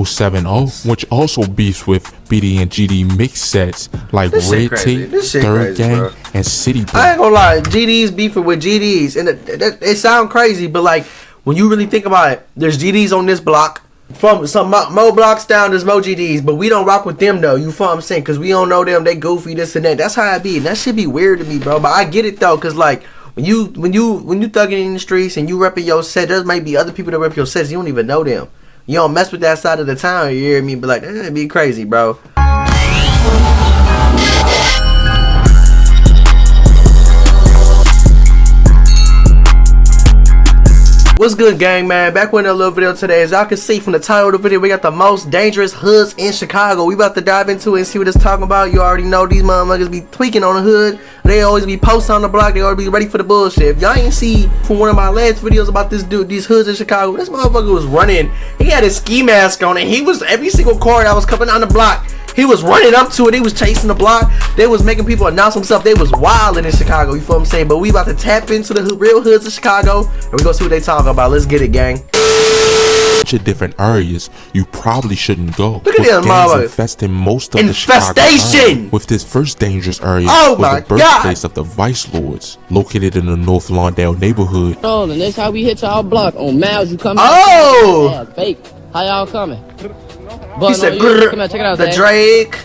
070, which also beefs with BD and GD mix sets like Red Tape, Third Gang, and City Boy. I ain't gonna lie, GDs beefing with GDs, and it sound crazy, but like when you really think about it, there's GDs on this block. From some more blocks down, there's more GDs, but we don't rock with them though. You feel what I'm saying? Cause we don't know them. They goofy, this and that. That's how I be. And that shit be weird to me, bro. But I get it though, cause like when you thugging in the streets and you repping your set, there might be other people that rep your sets. You don't even know them. You don't mess with that side of the town. You hear me? But like that'd be crazy, bro. What's good, gang, man? Back with another little video today. As y'all can see from the title of the video, we got the most dangerous hoods in Chicago. We about to dive into it and see what it's talking about. You already know these motherfuckers be tweaking on the hood. They always be posting on the block. They always be ready for the bullshit. If y'all ain't see from one of my last videos about this dude, these hoods in Chicago, this motherfucker was running. He had his ski mask on and he was every single car that was coming down the block. He was running up to it. He was chasing the block. They was making people announce themselves. They was wilding in Chicago. You feel what I'm saying? But we about to tap into the real hoods of Chicago, and we gonna see what they talking about. Let's get it, gang. Different areas you probably shouldn't go. Look at this motherfucker infesting most of the infestation. With this first dangerous area was the birthplace of the Vice Lords, located in the North Lawndale neighborhood. Oh, and that's how we hit y'all block on Miles. You coming? Oh, yeah, fake. How y'all coming? He said, come out, check it out, the Drake.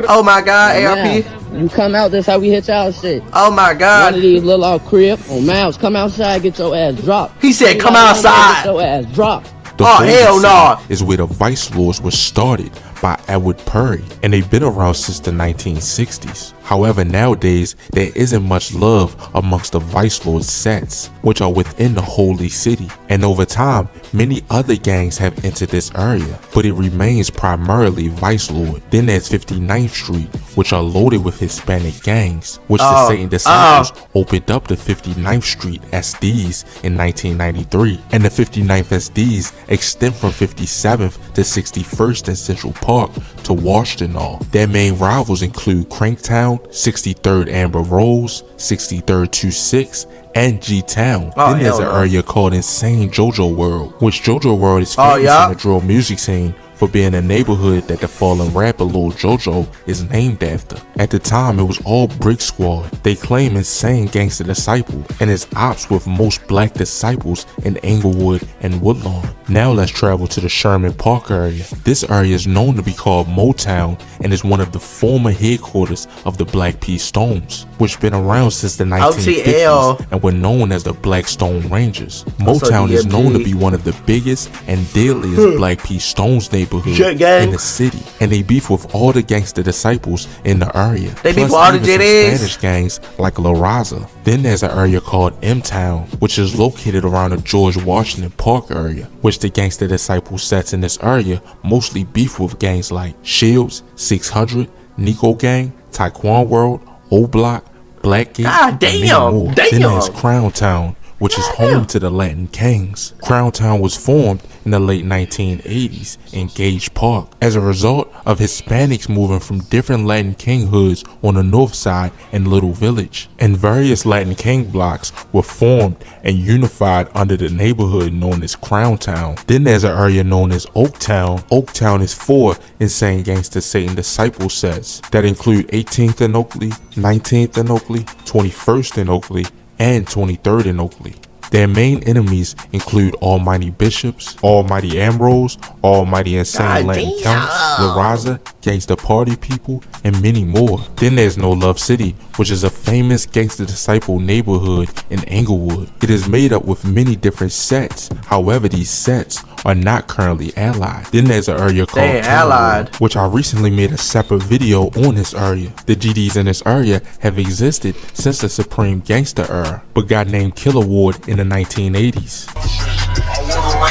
Oh my God, ARP. You come out, that's how we hit y'all shit. Oh my God. One of these little old crib on Miles. Come outside, get your ass dropped. He said, come outside. Get your ass dropped. Oh hell no! Is where the Vice Lords was started by Edward Perry, and they've been around since the 1960s. However, nowadays there isn't much love amongst the Vice Lords sets, which are within the Holy City, and over time many other gangs have entered this area, but it remains primarily Vice Lord. Then there's 59th Street, which are loaded with Hispanic gangs, which the Satan Disciples opened up the 59th Street SDs in 1993, and the 59th SDs extend from 57th to 61st in Central Park to Washington. Their main rivals include Cranktown, 63rd Amber Rose, 63rd 26, and G-Town. Then there's an area called Insane JoJo World, which JoJo World is famous in the drill music scene for being a neighborhood that the fallen rapper Lil JoJo is named after. At the time, it was all Brick Squad. They claim Insane Gangsta Disciple and his ops with most black disciples in Englewood and Woodlawn. Now let's travel to the Sherman Park area. This area is known to be called Motown and is one of the former headquarters of the Black P Stones, which been around since the 1950s and were known as the Black Stone Rangers. Motown is known to be one of the biggest and deadliest Black P Stones neighborhoods in the city, and they beef with all the gangster disciples in the area. They beef with all the Spanish gangs like La Raza. Then there's an area called M-Town, which is located around the George Washington Park area, which the gangster disciple sets in this area mostly beef with gangs like Shields, 600, Nico Gang, Taekwon World, O Block, Blackgate, and many more. Then there's Crown Town, which is home to the Latin Kings. Crown Town was formed in the late 1980s in Gage Park as a result of Hispanics moving from different Latin King hoods on the north side and Little Village, and various Latin King blocks were formed and unified under the neighborhood known as Crown Town. Then there's an area known as Oak Town. Oak Town is 4 Insane Gangsta Satan Disciple sets that include 18th in Oakley, 19th in Oakley, 21st in Oakley, and 23rd in Oakley. Their main enemies include Almighty Bishops, Almighty Ambrose, Almighty Insane Latin Counts, La Raza, Gangsta Party People, and many more. Then there's No Love City, which is a famous gangster disciple neighborhood in Englewood. It is made up with many different sets. However, these sets are not currently allied. Then there's an area called Allied, which I recently made a separate video on this area. The GDs in this area have existed since the Supreme Gangster era, but got named Killer Ward in the 1980s.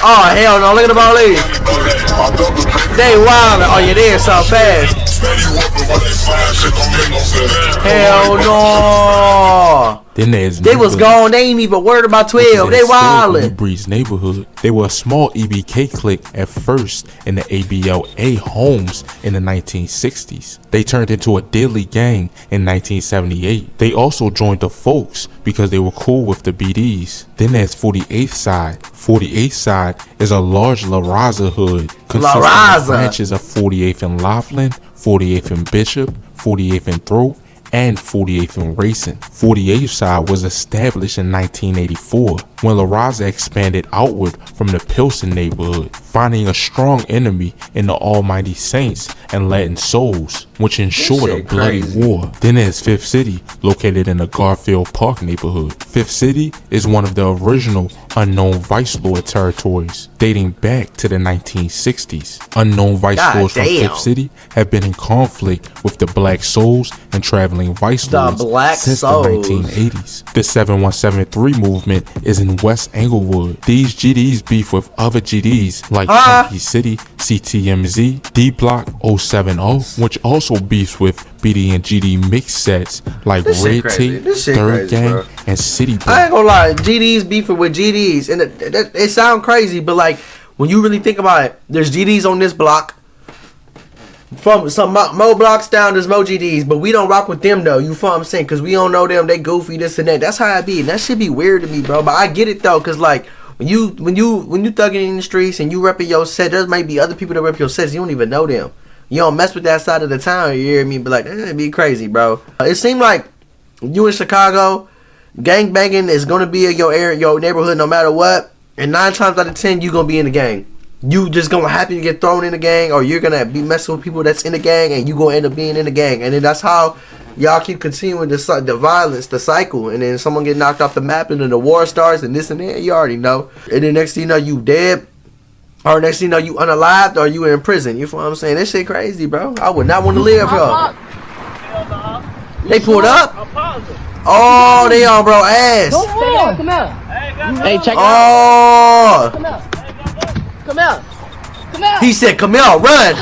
Oh hell no, look at the police. They wildin'. Oh yeah, they so fast. Hell no. Then there's They was gone. They ain't even worried about 12. They wildin'. Breeze neighborhood. They were a small EBK clique at first in the ABLA homes in the 1960s. They turned into a deadly gang in 1978. They also joined the Folks because they were cool with the BDs. Then there's 48th Side. 48th Side is a large La Raza hood consisting of branches of 48th and Laughlin, 48th and Bishop, 48th and Throat, and 48th and Racing. 48th Side was established in 1984 when La Raza expanded outward from the Pilsen neighborhood, finding a strong enemy in the Almighty Saints and Latin Souls, which ensured a bloody war. Then there's Fifth City, located in the Garfield Park neighborhood. Fifth City is one of the original unknown vice lord territories, dating back to the 1960s. Unknown vice lords from Fifth City have been in conflict with the Black Souls and traveling vice lords since the 1980s. The 7173 movement is in West Englewood. These GDs beef with other GDs like Punky City, CTMZ, D Block 070, which also beefs with BD and GD mix sets like Red Tape, Third Gang, and City Block. I ain't gonna lie, GDs beefing with GDs, and it sound crazy, but like when you really think about it, there's GDs on this block. From some more blocks down, there's more GDs, but we don't rock with them though. You feel what I'm saying? Cause we don't know them. They goofy, this and that. That's how I be. And that should be weird to me, bro. But I get it though, cause like when you thugging in the streets and you repping your set, there might be other people that rep your sets. You don't even know them. You don't mess with that side of the town. You hear me? But like that'd be crazy, bro. It seemed like you in Chicago, gang banging is gonna be in your area, your neighborhood, no matter what. And 9 times out of 10, you gonna be in the gang. You just gonna happen to get thrown in the gang, or you're gonna be messing with people that's in the gang, and you gonna end up being in the gang. And then that's how y'all keep continuing the violence, the cycle. And then someone get knocked off the map, and then the war starts, and this and that. You already know. And then next thing you know, you dead, or next thing you know, you unalived, or you in prison. You feel what I'm saying? This shit crazy, bro. I would not want to live here. They pulled up. Oh, they on bro ass. Come out. Hey, check it out. Come out. Come out. Come out. He said, come out, run.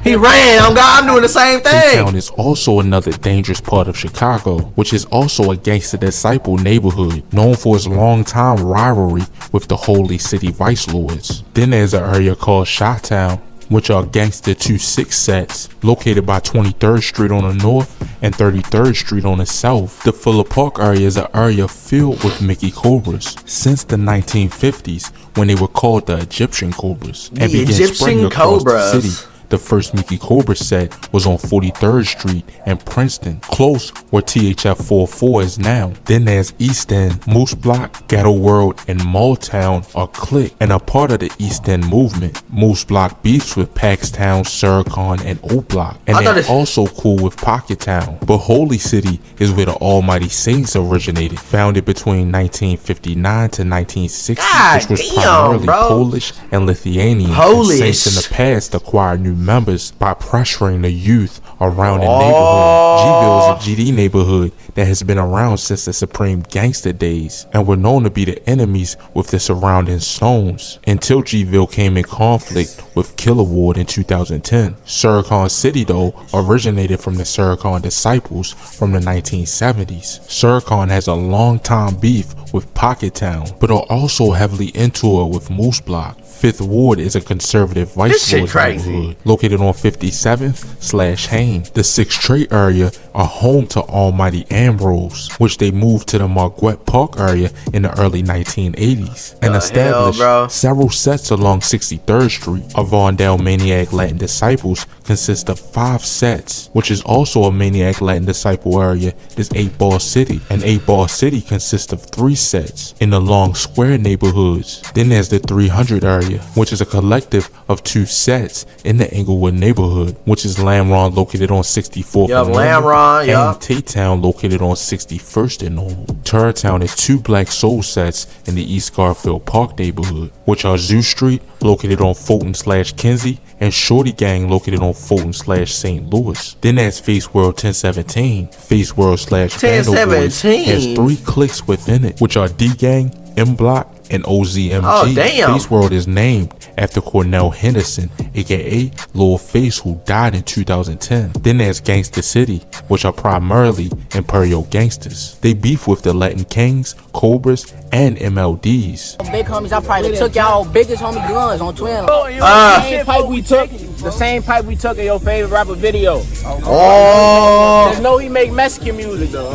He ran. I'm doing the same thing. Town is also another dangerous part of Chicago, which is also a gangster disciple neighborhood known for its long-time rivalry with the Holy City Vice Lords. Then there's an area called Chi-Town, which are gangster 2-6 sets located by 23rd Street on the north and 33rd Street on the south. The Fuller Park area is an area filled with Mickey Cobras since the 1950s when they were called the Egyptian Cobras and began spreading across the city. The first Mickey Cobra set was on 43rd Street and Princeton, close where THF 44 is now. Then there's East End, Moose Block, Ghetto World, and Malltown are clique and a part of the East End movement. Moose Block beefs with Paxtown, Suricon, and O Block, and they're also cool with Pockettown. But Holy City is where the Almighty Saints originated, founded between 1959 to 1960, which was primarily Polish and Lithuanian. Saints in the past acquired new members by pressuring the youth around the neighborhood. G-Ville is a GD neighborhood that has been around since the Supreme Gangster days and were known to be the enemies with the surrounding zones until G-Ville came in conflict with Killer Ward in 2010. Suricon City though originated from the Suricon disciples from the 1970s. Suricon has a long time beef with Pockettown, but are also heavily into it with Moose Block. Fifth Ward is a conservative vice lord neighborhood located on 57th/Hain. The 6th Street area are home to Almighty Ambrose, which they moved to the Marquette Park area in the early 1980s and established several sets along 63rd Street. Avondale Maniac Latin Disciples consist of 5 sets, which is also a Maniac Latin Disciple area is 8 Ball City, and 8 Ball City consists of 3 sets in the Long Square neighborhoods. Then there's the 300 area, which is a collective of 2 sets in the Englewood neighborhood, which is Lamron located on 64th and Normal, and Tate-Town located on 61st and Normal. Turrtown is 2 Black Soul sets in the East Garfield Park neighborhood, which are Zoo Street located on Fulton/Kinsey and Shorty Gang located on Fulton/St. Louis. Then there's Face World 1017. Face World/Vandal Boys has 3 cliques within it, which are D Gang, M Block, and OZMG. Oh, damn. Face World is named after Cornell Henderson, aka Lil Face, who died in 2010. Then there's Gangsta City, which are primarily Imperial gangsters. They beef with the Latin Kings, Cobras, and MLDs. Big homies, I probably took y'all biggest homie guns on Twin. The same pipe we took in your favorite rapper video. Oh, There's no he make Mexican music though.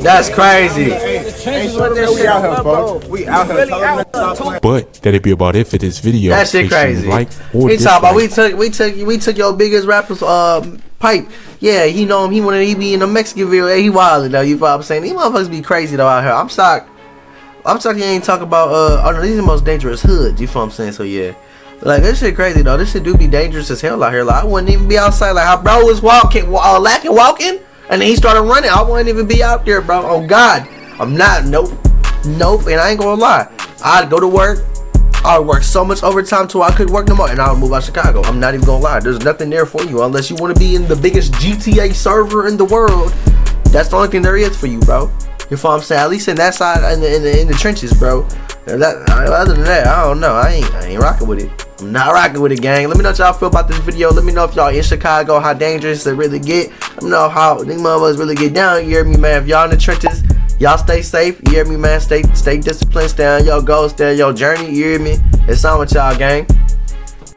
that's crazy. We out here. But that'd be about it for this video. That shit Make sure you crazy. like or We talk about dislike. we took your biggest rapper's pipe. Yeah, he know him. He be in the Mexican video. Hey, he wildin' though. You know what I'm saying? These motherfuckers be crazy though out here. I'm shocked he ain't talk about oh no, these are the most dangerous hoods. You feel what I'm saying? So yeah. Like, this shit crazy though. This shit do be dangerous as hell out here. Like, I wouldn't even be outside. Like, how bro was walking, walking, and then he started running. I wouldn't even be out there, bro. Oh God, I'm not. Nope. And I ain't gonna lie. I'd go to work. I would work so much overtime till I couldn't work no more, and I would move out Chicago. I'm not even gonna lie. There's nothing there for you unless you want to be in the biggest GTA server in the world. That's the only thing there is for you, bro. You know what I'm saying? At least in that side, in the trenches, bro. Other than that, I don't know. I ain't rocking with it. I'm not rocking with it, gang. Let me know what y'all feel about this video. Let me know if y'all in Chicago, how dangerous it really get. Let me know how these motherfuckers really get down. You hear me, man? If y'all in the trenches, y'all stay safe. You hear me, man? Stay disciplined. Stay on your goals. Stay on your journey. You hear me? It's on with y'all, gang.